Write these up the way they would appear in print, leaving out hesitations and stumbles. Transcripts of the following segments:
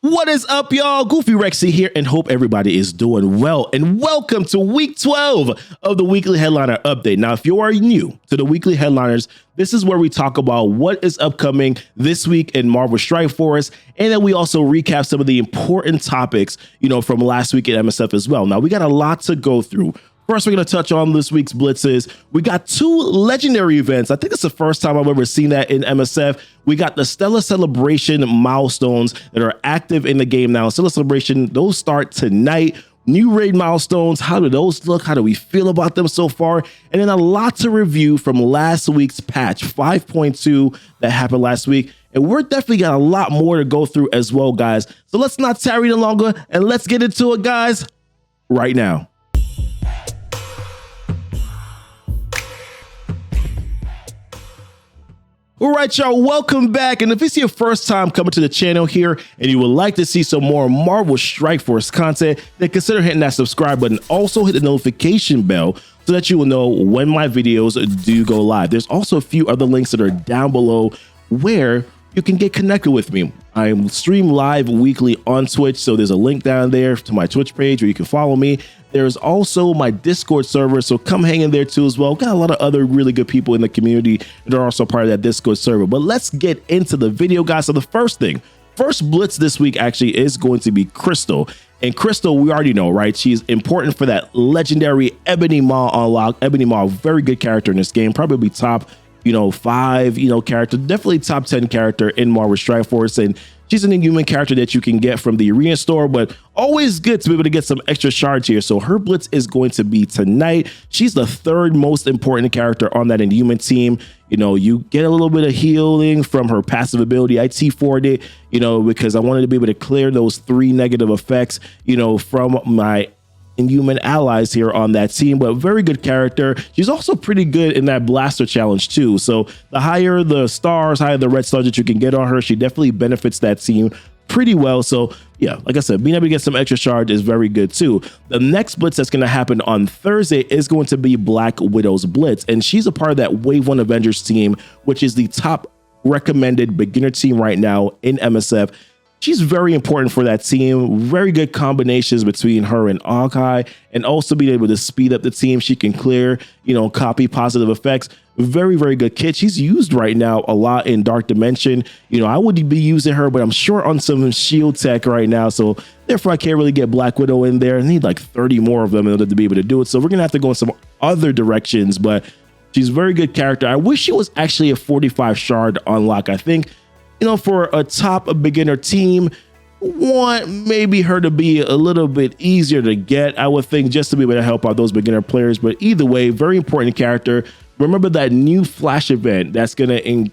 What is up, y'all? Goofy Rexy here, and hope everybody is doing well. And welcome to week 12 of the weekly headliner update. Now, if you are new to the weekly headliners, this is where we talk about what is upcoming this week in Marvel Strike Force, and then we also recap some of the important topics, from last week at MSF as well. Now, we got a lot to go through. First, we're going to touch on this week's blitzes. We got two legendary events. I think it's the first time I've ever seen that in MSF. We got the Stella Celebration milestones that are active in the game now. Stella Celebration, those start tonight. New raid milestones. How do those look? How do we feel about them so far? And then a lot to review from last week's patch 5.2 that happened last week. And we're definitely got a lot more to go through as well, guys. So let's not tarry any longer and let's get into it, guys, right now. All right, y'all, welcome back. And if it's your first time coming to the channel here and you would like to see some more Marvel Strike Force content, then consider hitting that subscribe button. Also hit the notification bell so that you will know when my videos do go live. There's also a few other links that are down below where you can get connected with me. I stream live weekly on Twitch, so there's a link down there to my Twitch page where you can follow me. There's also my Discord server, so come hang in there too as well. Got a lot of other really good people in the community that are also part of that Discord server. But let's get into the video, guys. So the first blitz this week actually is going to be Crystal. And Crystal, we already know, right? She's important for that legendary Ebony Maw unlock. Ebony Maw, very good character in this game, probably top 5, character, definitely top 10 character in Marvel Strike Force. And she's an Inhuman character that you can get from the arena store, but always good to be able to get some extra shards here. So her blitz is going to be tonight. She's the third most important character on that Inhuman team. You get a little bit of healing from her passive ability. I T4'd it, because I wanted to be able to clear those 3 negative effects, from my Inhuman allies here on that team. But very good character. She's also pretty good in that blaster challenge too. So the higher the stars, higher the red stars that you can get on her, she definitely benefits that team pretty well. So yeah, like I said, being able to get some extra charge is very good too. The next blitz that's going to happen on Thursday is going to be Black Widow's blitz, and she's a part of that Wave 1 Avengers team, which is the top recommended beginner team right now in MSF. She's very important for that team. Very good combinations between her and Hawkeye, and also being able to speed up the team. She can clear, copy positive effects. Very, very good kit. She's used right now a lot in Dark Dimension. I would be using her, but I'm short on some shield tech right now. So therefore I can't really get Black Widow in there. I need like 30 more of them in order to be able to do it. So we're going to have to go in some other directions, but she's a very good character. I wish she was actually a 45 shard unlock. I think, for a top beginner team, want maybe her to be a little bit easier to get, I would think, just to be able to help out those beginner players. But either way, very important character. Remember that new Flash event that's going to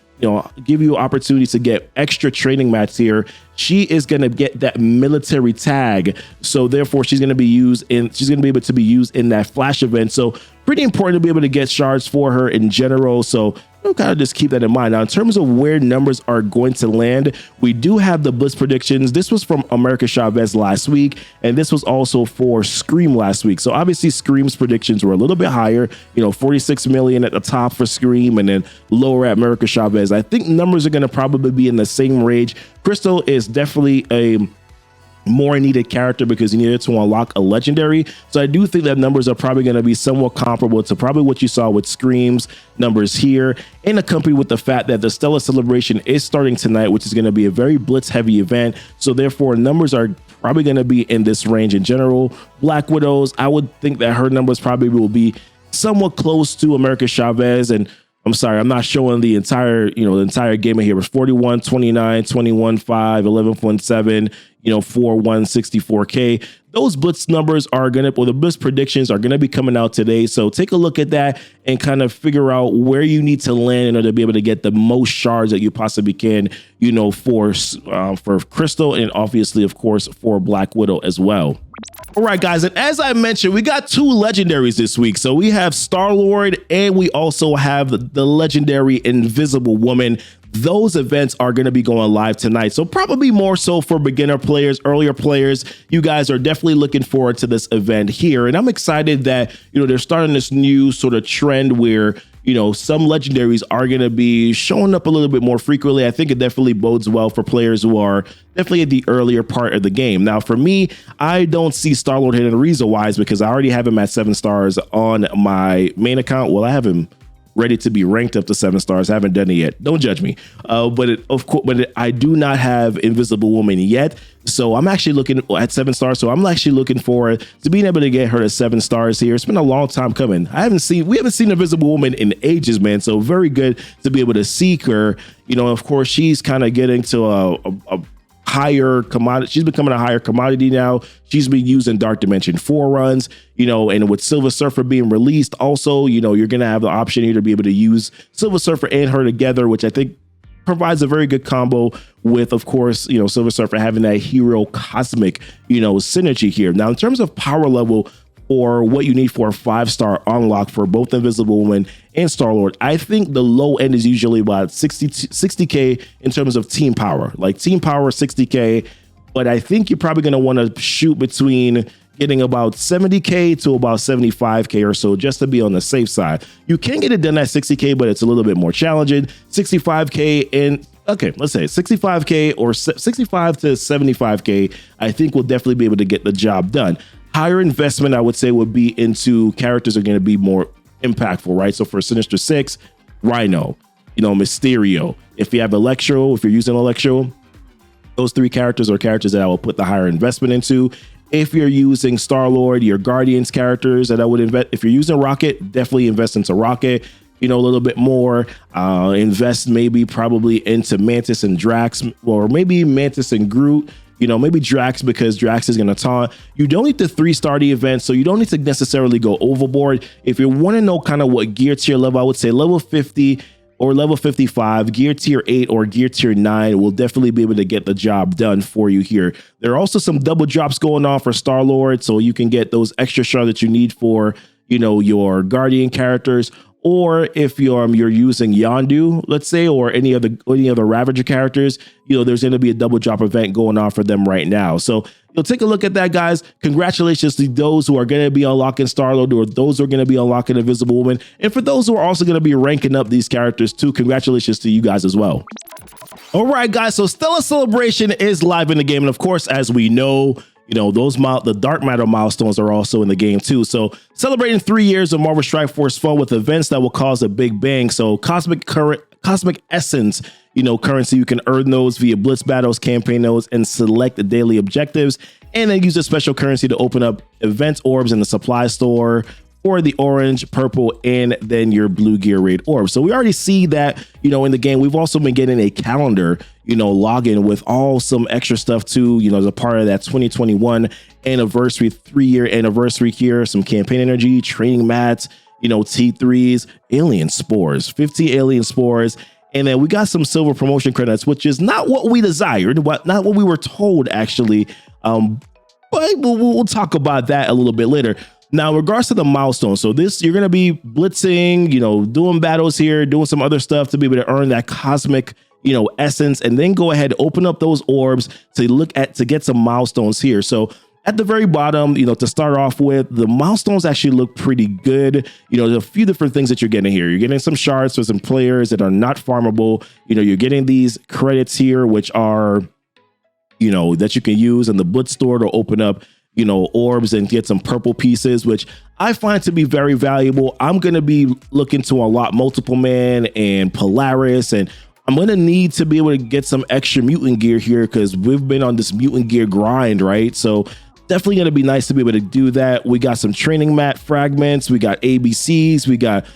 give you opportunity to get extra training mats here. She is going to get that military tag, so therefore she's going to be able to be used in that Flash event. So pretty important to be able to get shards for her in general. So kind of just keep that in mind. Now, in terms of where numbers are going to land, we do have the blitz predictions. This was from America Chavez last week, and this was also for Scream last week. So obviously Scream's predictions were a little bit higher, 46 million at the top for Scream, and then lower at America Chavez. I think numbers are going to probably be in the same range. Crystal is definitely a more needed character because you needed to unlock a legendary. So I do think that numbers are probably going to be somewhat comparable to probably what you saw with Scream's numbers here, and accompanied with the fact that the Stella Celebration is starting tonight, which is going to be a very blitz heavy event. So therefore numbers are probably going to be in this range in general. Black Widows, I would think that her numbers probably will be somewhat close to America Chavez. And I'm sorry, I'm not showing the entire, the entire game here. It was 41, 29, 21, 5, 11.7, 4, 1, 64K. Those blitz numbers are the blitz predictions are going to be coming out today. So take a look at that and kind of figure out where you need to land in order to be able to get the most shards that you possibly can, for Crystal, and obviously, of course, for Black Widow as well. All right, guys, and as I mentioned, we got two legendaries this week. So we have StarLord, and we also have the legendary Invisible Woman. Those events are going to be going live tonight. So probably more so for beginner players, earlier players. You guys are definitely looking forward to this event here. And I'm excited that, they're starting this new sort of trend where, some legendaries are going to be showing up a little bit more frequently. I think it definitely bodes well for players who are definitely at the earlier part of the game. Now, for me, I don't see StarLord hitting Ariza-wise because I already have him at 7 stars on my main account. Well, I have him ready to be ranked up to 7 stars. I haven't done it yet. Don't judge me. But I do not have Invisible Woman yet. So I'm actually looking at 7 stars. So I'm actually looking forward to being able to get her to 7 stars here. It's been a long time coming. We haven't seen Invisible Woman in ages, man. So very good to be able to see her. Of course, she's kind of getting to a higher commodity. She's becoming a higher commodity now. She's been used in Dark Dimension 4 runs, and with Silver Surfer being released also, you're going to have the option here to be able to use Silver Surfer and her together, which I think provides a very good combo with, of course, Silver Surfer having that hero cosmic, synergy here. Now, in terms of power level, or what you need for a 5-star unlock for both Invisible Woman and StarLord, I think the low end is usually about 60K in terms of team power, like team power 60K. But I think you're probably going to want to shoot between getting about 70K to about 75K or so, just to be on the safe side. You can get it done at 60K, but it's a little bit more challenging. 65K and okay, let's say 65K or 65 to 75K, I think we'll definitely be able to get the job done. Higher investment, I would say, would be into characters that are going to be more impactful, right? So for Sinister Six, Rhino, Mysterio. If you have Electro, if you're using Electro, those 3 characters are characters that I will put the higher investment into. If you're using StarLord, your Guardians characters that I would invest. If you're using Rocket, definitely invest into Rocket. A little bit more. Invest probably into Mantis and Drax, or maybe Mantis and Groot. Maybe Drax, because Drax is going to taunt. You don't need to 3-star the event, so you don't need to necessarily go overboard. If you want to know kind of what gear tier level, I would say level 50 or level 55, gear tier 8 or gear tier 9 will definitely be able to get the job done for you here. There are also some double drops going on for StarLord, so you can get those extra shards that you need for, your Guardian characters. Or if you're using Yondu, let's say, or any other Ravager characters, there's going to be a double drop event going on for them right now. So you'll take a look at that, guys. Congratulations to those who are going to be unlocking StarLord, or those who are going to be unlocking Invisible Woman. And for those who are also going to be ranking up these characters too, congratulations to you guys as well. All right, guys. So Stella Celebration is live in the game. And of course, as we know, the Dark Matter milestones are also in the game too. So celebrating 3 years of Marvel Strike Force fun with events that will cause a big bang. So Cosmic Essence, currency, you can earn those via Blitz battles, campaign nodes, and select the daily objectives. And then use a special currency to open up event orbs in the supply store for the orange, purple, and then your blue gear raid orb. So we already see that, in the game. We've also been getting a calendar, login with all some extra stuff too, as a part of that 2021 anniversary, 3-year anniversary here, some campaign energy, training mats, T3s, alien spores, 50 alien spores. And then we got some silver promotion credits, which is not what we desired, not what we were told actually. But we'll talk about that a little bit later. Now, in regards to the milestones, so you're going to be blitzing, doing battles here, doing some other stuff to be able to earn that cosmic, essence, and then go ahead, open up those orbs to get some milestones here. So at the very bottom, to start off with, the milestones actually look pretty good. There's a few different things that you're getting here. You're getting some shards for some players that are not farmable. You're getting these credits here, which are, that you can use in the Blitz store to open up, orbs and get some purple pieces, which I find to be very valuable. I'm going to be looking to unlock Multiple Man and Polaris, and I'm going to need to be able to get some extra mutant gear here because we've been on this mutant gear grind, right? So definitely going to be nice to be able to do that. We got some training mat fragments. We got ABCs. We got,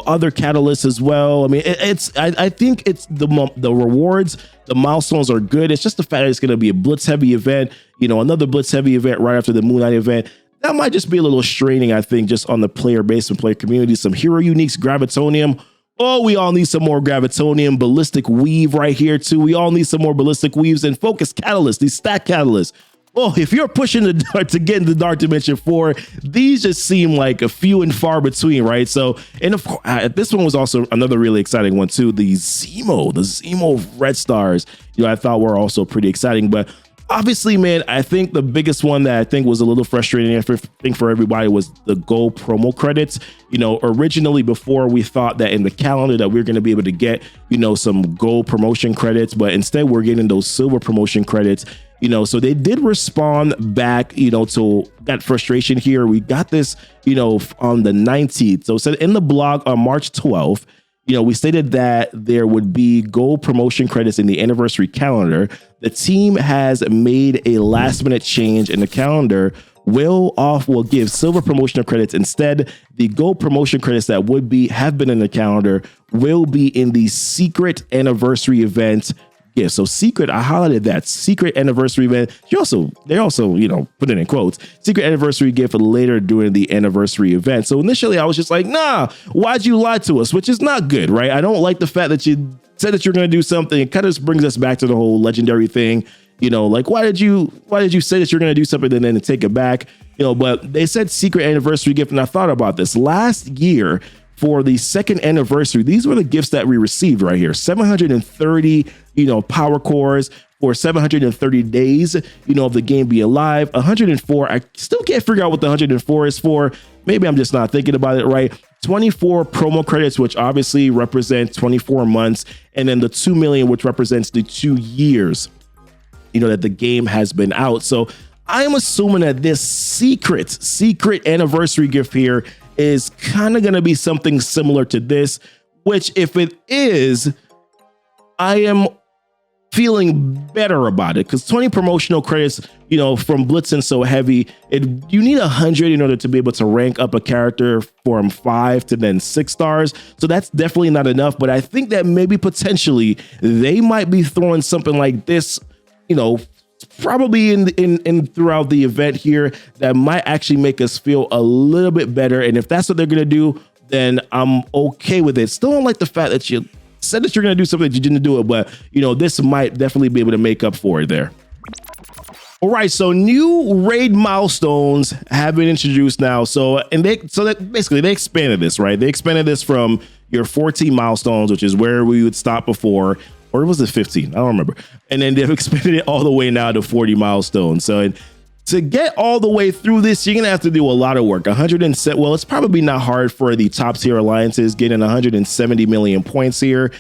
other catalysts as well. I mean, I think it's the rewards, the milestones are good. It's just the fact that it's going to be a blitz heavy event, another blitz heavy event right after the Moon Knight event. That might just be a little straining, I think, just on the player base and player community. Some hero uniques, Gravitonium. Oh, we all need some more Gravitonium, Ballistic Weave right here too. We all need some more Ballistic Weaves and Focus Catalysts, these stack catalysts. Oh, if you're pushing to get into Dark Dimension 4, these just seem like a few and far between, right? So, and of course, this one was also another really exciting one too. The Zemo Red Stars, I thought were also pretty exciting. But Obviously, man, I think the biggest one that I think was a little frustrating, I think, for everybody was the gold promo credits. Originally, before, we thought that in the calendar that we were going to be able to get, some gold promotion credits, but instead we're getting those silver promotion credits. So they did respond back, to that frustration here. We got this, on the 19th. So it said in the blog on March 12th, we stated that there would be gold promotion credits in the anniversary calendar. The team has made a last minute change in the calendar. Will give silver promotional credits instead. The gold promotion credits that have been in the calendar will be in the secret anniversary event. Yeah, so secret, I highlighted that secret anniversary event. They also, put it in quotes, secret anniversary gift later during the anniversary event. So initially I was just like, nah, why'd you lie to us? Which is not good, right? I don't like the fact that you said that you're going to do something. It kind of brings us back to the whole legendary thing. Like, why did you say that you're going to do something and then take it back? But they said secret anniversary gift. And I thought about this last year for the second anniversary. These were the gifts that we received right here. 730, power cores for 730 days, of the game being live. 104. I still can't figure out what the 104 is for. Maybe I'm just not thinking about it right. 24 promo credits, which obviously represent 24 months. And then the 2 million, which represents the 2 years, that the game has been out. So I'm assuming that this secret anniversary gift here is kind of going to be something similar to this, which if it is, I am feeling better about it, because 20 promotional credits, from Blitzing so heavy, you need 100 in order to be able to rank up a character from 5 to then 6 stars. So that's definitely not enough, but I think that maybe potentially they might be throwing something like this, probably in throughout the event here, that might actually make us feel a little bit better. And if that's what they're going to do, then I'm okay with it. Still don't like the fact that you said that you're going to do something that you didn't do it, but this might definitely be able to make up for it there. All right, so new raid milestones have been introduced now. Basically they expanded this, right? They expanded this from your 14 milestones, which is where we would stop before, or was it 15? I don't remember. And then they've expanded it all the way now to 40 milestones. So to get all the way through this, you're going to have to do a lot of work. It's probably not hard for the top tier alliances getting 170 million points here.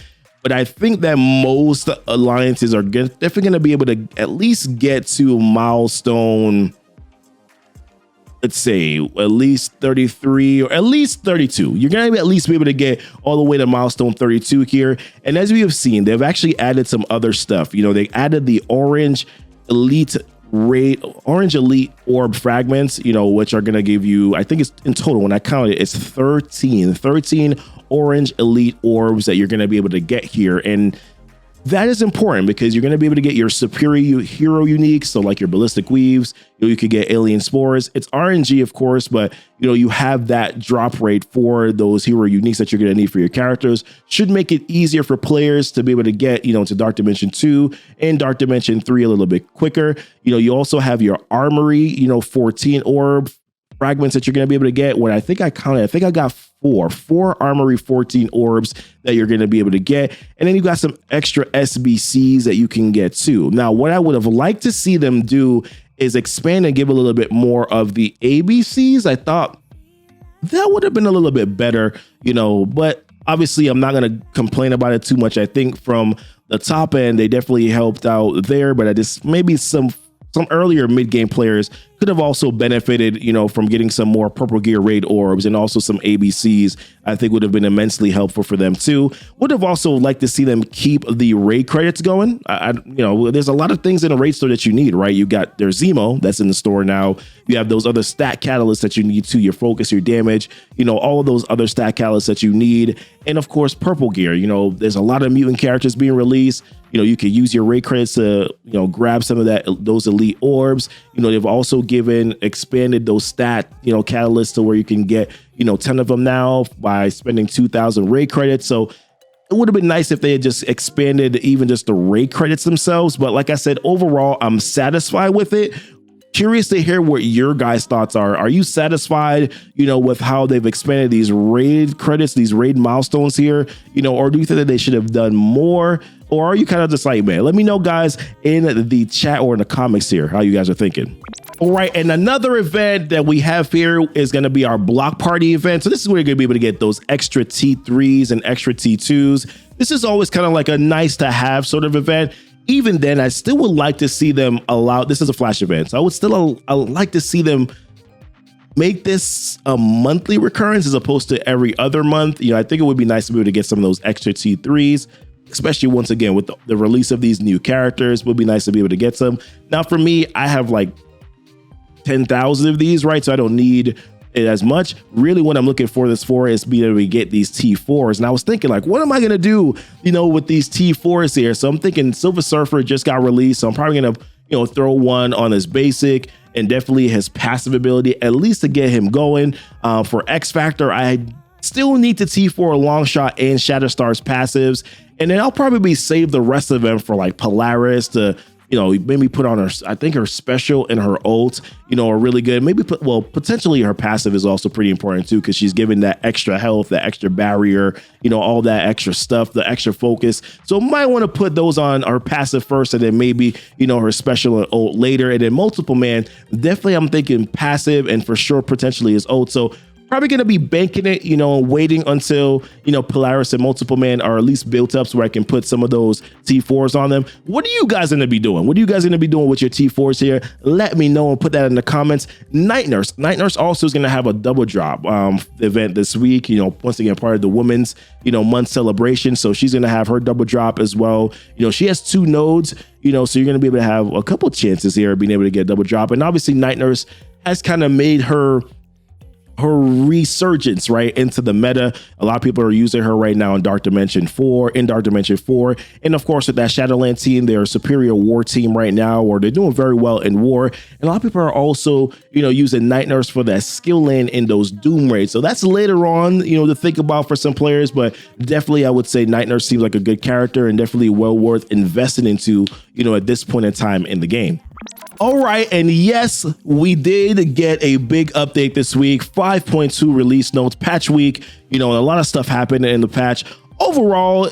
But I think that most alliances are definitely going to be able to at least get to milestone, let's say at least 33 or at least 32. You're going to at least be able to get all the way to milestone 32 here. And as we have seen, they've actually added some other stuff. They added the orange elite orb fragments, which are going to give you, I think it's in total, when I counted it, it's 13 orange elite orbs that you're going to be able to get here. And that is important because you're going to be able to get your superior hero uniques. So like your ballistic weaves, you could get alien spores. It's RNG, of course, but you have that drop rate for those hero uniques that you're going to need for your characters. Should make it easier for players to be able to get, to Dark Dimension 2 and Dark Dimension 3 a little bit quicker. You also have your armory, 14 orb fragments that you're going to be able to get. When I think I got four armory 14 orbs that you're going to be able to get. And then you got some extra SBCs that you can get too. Now, what I would have liked to see them do is expand and give a little bit more of the ABCs. I thought that would have been a little bit better, but obviously I'm not going to complain about it too much. I think from the top end, they definitely helped out there, but I just maybe some earlier mid-game players could have also benefited, from getting some more purple gear raid orbs and also some ABCs. I think would have been immensely helpful for them too. Would have also liked to see them keep the raid credits going. There's a lot of things in a raid store that you need, right? There's Zemo that's in the store now. You have those other stat catalysts that you need to, your focus, your damage, all of those other stat catalysts that you need. And of course, purple gear, there's a lot of mutant characters being released. You could use your raid credits to, grab some of those elite orbs. They've also expanded those stat, catalysts to where you can get, 10 of them now by spending 2,000 raid credits. So it would have been nice if they had just expanded even just the raid credits themselves. But like I said, overall, I'm satisfied with it. Curious to hear what your guys' thoughts are. Are you satisfied, with how they've expanded these raid credits, these raid milestones here, or do you think that they should have done more? Or are you kind of just like, man, let me know, guys, in the chat or in the comments here how you guys are thinking. All right, and another event that we have here is going to be our block party event. So this is where you're going to be able to get those extra T3s and extra T2s. This is always kind of like a nice to have sort of event. Even then, I still would like to see them allow, this is a flash event, so I would still like to see them make this a monthly recurrence as opposed to every other month. I think it would be nice to be able to get some of those extra T3s, especially once again with the release of these new characters. Would be nice to be able to get some. Now for me, I have like 10,000 of these, right? So I don't need it as much. Really what I'm looking for this for is being able to get these T4s. And I was thinking like, what am I going to do, with these T4s here? So I'm thinking Silver Surfer just got released. So I'm probably going to, throw one on his basic and definitely his passive ability, at least to get him going. For X Factor, I still need the T4 Longshot and Shatterstar's passives. And then I'll probably save the rest of them for like Polaris to, maybe put on her, I think her special and her ult, are really good. Maybe potentially her passive is also pretty important too, because she's giving that extra health, that extra barrier, all that extra stuff, the extra focus. So might want to put those on her passive first, and then maybe, her special and ult later. And then Multiple Man, definitely I'm thinking passive and for sure potentially his ult. So probably going to be banking it, waiting until, Polaris and Multiple Man are at least built up so I can put some of those T4s on them. What are you guys going to be doing? What are you guys going to be doing with your T4s here? Let me know and put that in the comments. Night Nurse also is going to have a double drop event this week, once again, part of the women's, month celebration. So she's going to have her double drop as well. She has 2 nodes, so you're going to be able to have a couple chances here of being able to get a double drop. And obviously Night Nurse has kind of made her resurgence right into the meta. A lot of people are using her right now in Dark Dimension 4, and of course with that Shadowland team, they're a superior war team right now, or they're doing very well in war. And a lot of people are also using Night Nurse for that skill land in those Doom raids. So that's later on to think about for some players, but definitely I would say Night Nurse seems like a good character and definitely well worth investing into at this point in time in the game. All right, and yes, we did get a big update this week, 5.2 release notes, patch week, and a lot of stuff happened in the patch. Overall,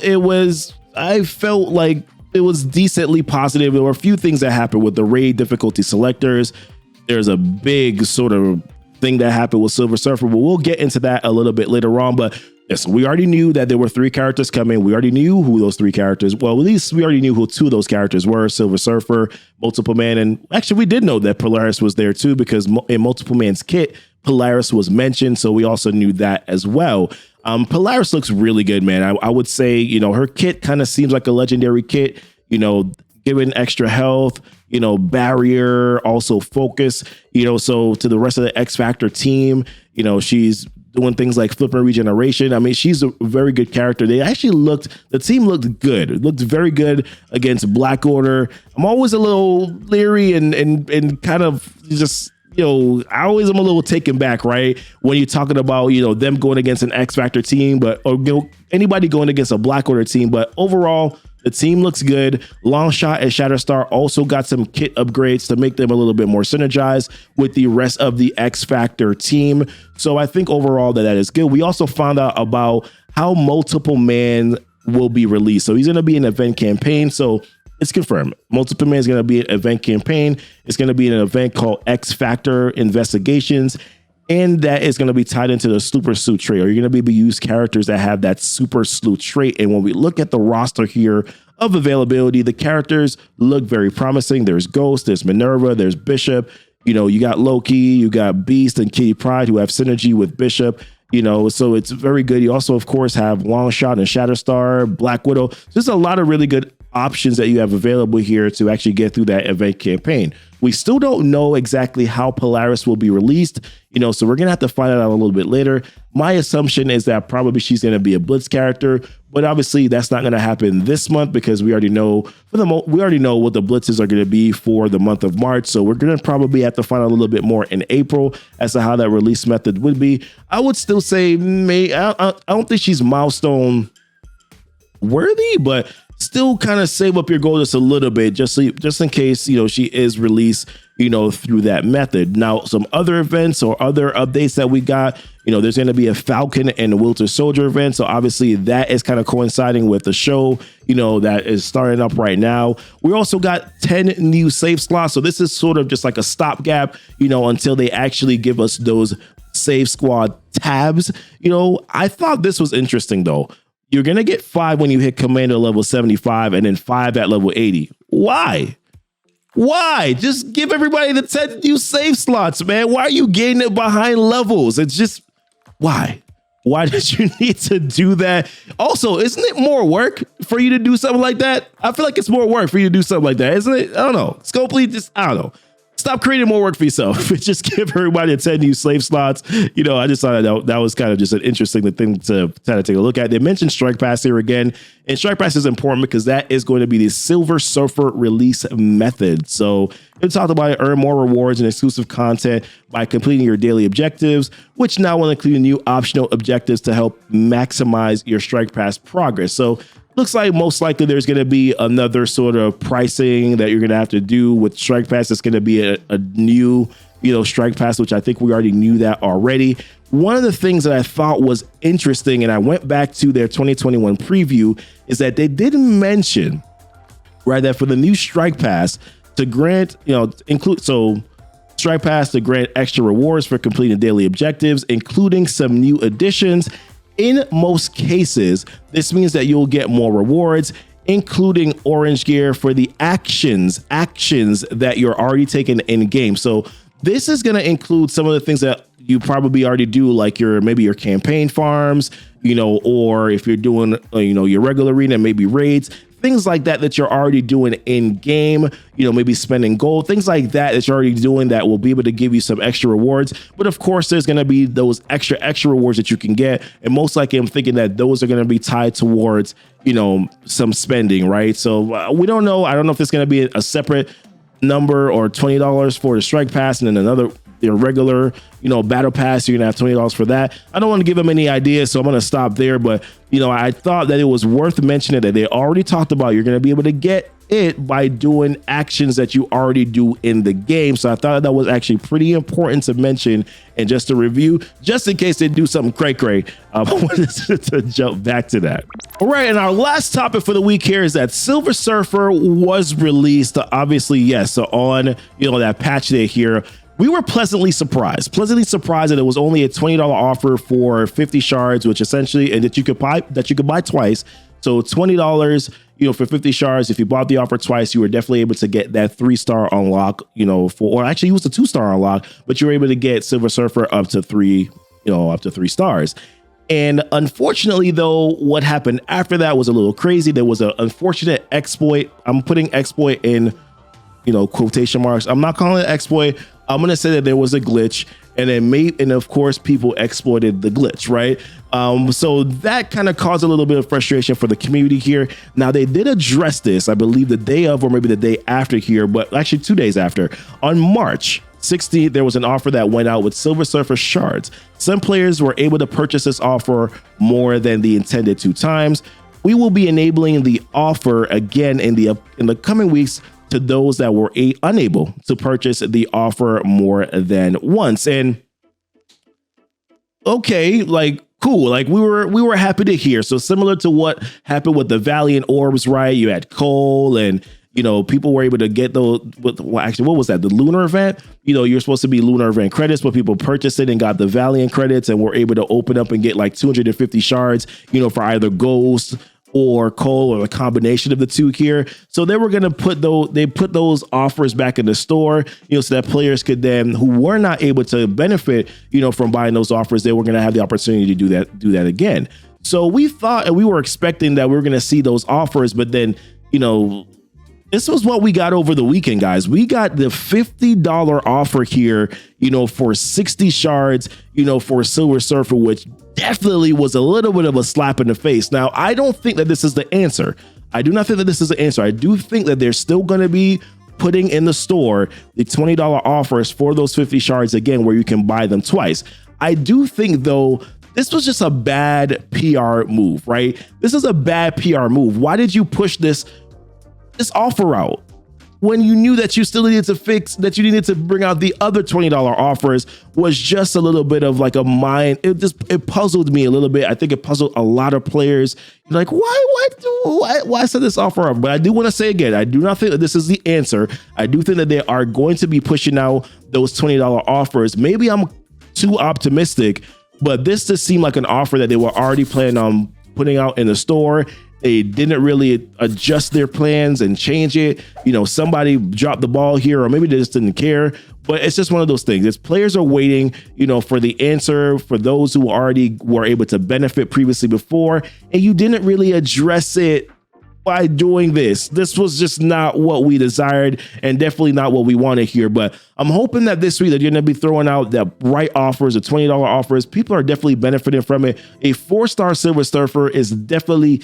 I felt like it was decently positive. There were a few things that happened with the raid difficulty selectors. There's a big sort of thing that happened with Silver Surfer, but we'll get into that a little bit later on. But yes, we already knew that there were 3 characters coming. We already knew who those 3 characters, well, at least we already knew who 2 of those characters were, Silver Surfer, Multiple Man, and actually we did know that Polaris was there too, because in Multiple Man's kit, Polaris was mentioned, so we also knew that as well. Polaris looks really good, man. I would say, her kit kind of seems like a legendary kit, giving extra health, barrier, also focus, so to the rest of the X Factor team, she's doing things like flipping regeneration. I mean, she's a very good character. The team looked good. It looked very good against Black Order. I'm always a little leery and kind of just, I always am a little taken back, right? When you're talking about, them going against an X Factor team, or anybody going against a Black Order team. But overall, the team looks good. Longshot and Shatterstar also got some kit upgrades to make them a little bit more synergized with the rest of the X Factor team. So I think overall that is good. We also found out about how Multiple Man will be released. So he's going to be an event campaign. So it's confirmed. Multiple Man is going to be an event campaign. It's going to be an event called X Factor Investigations. And that is going to be tied into the super sleuth trait, or you're going to be able to use characters that have that super sleuth trait. And when we look at the roster here of availability, the characters look very promising. There's Ghost, there's Minerva, there's Bishop. You got Loki, you got Beast and Kitty Pryde who have synergy with Bishop. So it's very good. You also, of course, have Longshot and Shatterstar, Black Widow. So there's a lot of really good options that you have available here to actually get through that event campaign. We still don't know exactly how Polaris will be released, so we're going to have to find out a little bit later. My assumption is that probably she's going to be a Blitz character, but obviously that's not going to happen this month because we already know what the Blitzes are going to be for the month of March. So we're going to probably have to find out a little bit more in April as to how that release method would be. I would still say I don't think she's milestone worthy, but still kind of save up your gold just a little bit, just in case, she is released, through that method. Now, some other events or other updates that we got, there's going to be a Falcon and Winter Soldier event. So obviously that is kind of coinciding with the show, that is starting up right now. We also got 10 new save slots. So this is sort of just like a stopgap, until they actually give us those save squad tabs. I thought this was interesting though. You're going to get 5 when you hit commander level 75 and then 5 at level 80. Why? Just give everybody the 10 new save slots, man. Why are you getting it behind levels? It's just, why? Why did you need to do that? Also, isn't it more work for you to do something like that? I feel like it's more work for you to do something like that, isn't it? I don't know. Scopely, I don't know. Stop creating more work for yourself. Just give everybody 10 new slave slots. I just thought that was kind of just an interesting thing to kind of take a look at. They mentioned Strike Pass here again. And Strike Pass is important because that is going to be the Silver Surfer release method. So they talked about it, earn more rewards and exclusive content by completing your daily objectives, which now will include new optional objectives to help maximize your Strike Pass progress. So looks like most likely there's going to be another sort of pricing that you're going to have to do with Strike Pass. It's going to be a new, Strike Pass, which I think we already knew that already. One of the things that I thought was interesting, and I went back to their 2021 preview, is that they didn't mention, right, that for the new Strike Pass to grant, Strike Pass to grant extra rewards for completing daily objectives, including some new additions. In most cases, this means that you'll get more rewards, including orange gear for the actions that you're already taking in game. So this is going to include some of the things that you probably already do, like maybe your campaign farms, or if you're doing, your regular arena, maybe raids, things like that you're already doing in game, maybe spending gold, things like that you're already doing that will be able to give you some extra rewards. But of course, there's going to be those extra rewards that you can get. And most likely I'm thinking that those are going to be tied towards, some spending, right? So we don't know. I don't know if there's going to be a separate number or $20 for the Strike Pass and then another regular, battle pass. You're gonna have $20 for that. I don't want to give them any ideas, so I'm gonna stop there. But I thought that it was worth mentioning that they already talked about you're gonna be able to get it by doing actions that you already do in the game. So I thought that was actually pretty important to mention, and just to review, just in case they do something cray. I wanted to jump back to that. All right, and our last topic for the week here is that Silver Surfer was released. Obviously, yes. So on that patch day here, we were pleasantly surprised that it was only a $20 offer for 50 shards, which essentially, and that you could buy twice. So $20, for 50 shards. If you bought the offer twice, you were definitely able to get that 3-star unlock, or actually it was a 2-star unlock, but you were able to get Silver Surfer up to 3 stars. And unfortunately, though, what happened after that was a little crazy. There was an unfortunate exploit. I'm putting exploit in, quotation marks. I'm not calling it exploit. I'm going to say that there was a glitch, and of course people exploited the glitch, right? So that kind of caused a little bit of frustration for the community here. Now they did address this, I believe the day of, or maybe the day after here, but actually 2 days after. On March 16th, there was an offer that went out with Silver Surfer shards. Some players were able to purchase this offer more than the intended 2 times. We will be enabling the offer again in the coming weeks to those that were unable to purchase the offer more than once. And okay, cool. We were happy to hear. So similar to what happened with the Valiant Orbs, right? You had coal and, people were able to get those. Actually, what was that? The Lunar event? You're supposed to be Lunar event credits, but people purchased it and got the Valiant credits and were able to open up and get 250 shards, for either Ghost or coal, or a combination of the two here. So they were going to put those offers back in the store, so that players could then, who were not able to benefit, from buying those offers, they were going to have the opportunity to do that again. So we thought, and we were expecting that we were going to see those offers, but then, this was what we got over the weekend, guys. We got the $50 offer here, for 60 shards, for Silver Surfer, which definitely was a little bit of a slap in the face. Now, I don't think that this is the answer. I do not think that this is the answer. I do think that they're still going to be putting in the store the $20 offers for those 50 shards again, where you can buy them twice. I do think, though, this was just a bad PR move, right? This is a bad PR move. Why did you push this offer out when you knew that you still needed to fix, that you needed to bring out the other $20 offers? Was just a little bit of like a mind. It puzzled me a little bit. I think it puzzled a lot of players. Like, why set this offer up? But I do want to say again, I do not think that this is the answer. I do think that they are going to be pushing out those $20 offers. Maybe I'm too optimistic, but this just seemed like an offer that they were already planning on putting out in the store. They didn't really adjust their plans and change it. You know, somebody dropped the ball here, or maybe they just didn't care. But it's just one of those things. As players are waiting, you know, for the answer for those who already were able to benefit previously before, and you didn't really address it by doing this. This was just not what we desired, and definitely not what we want to hear. But I'm hoping that this week that you're going to be throwing out the right offers, the $20 offers. People are definitely benefiting from it. A 4-star Silver Surfer is definitely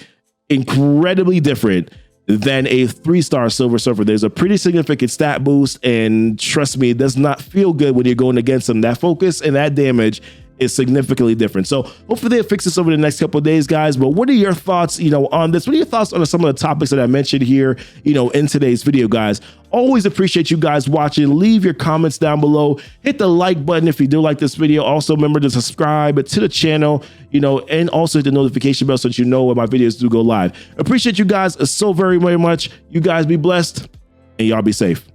incredibly different than a 3-star Silver Surfer. There's a pretty significant stat boost, and trust me, it does not feel good when you're going against them. That focus and that damage is significantly different. So hopefully they'll fix this over the next couple of days, guys. But what are your thoughts, you know, on this? What are your thoughts on some of the topics that I mentioned here, you know, in today's video, guys? Always appreciate you guys watching. Leave your comments down below. Hit the like button if you do like this video. Also, remember to subscribe to the channel, you know, and also hit the notification bell so that you know when my videos do go live. Appreciate you guys so very, very much. You guys be blessed, and y'all be safe.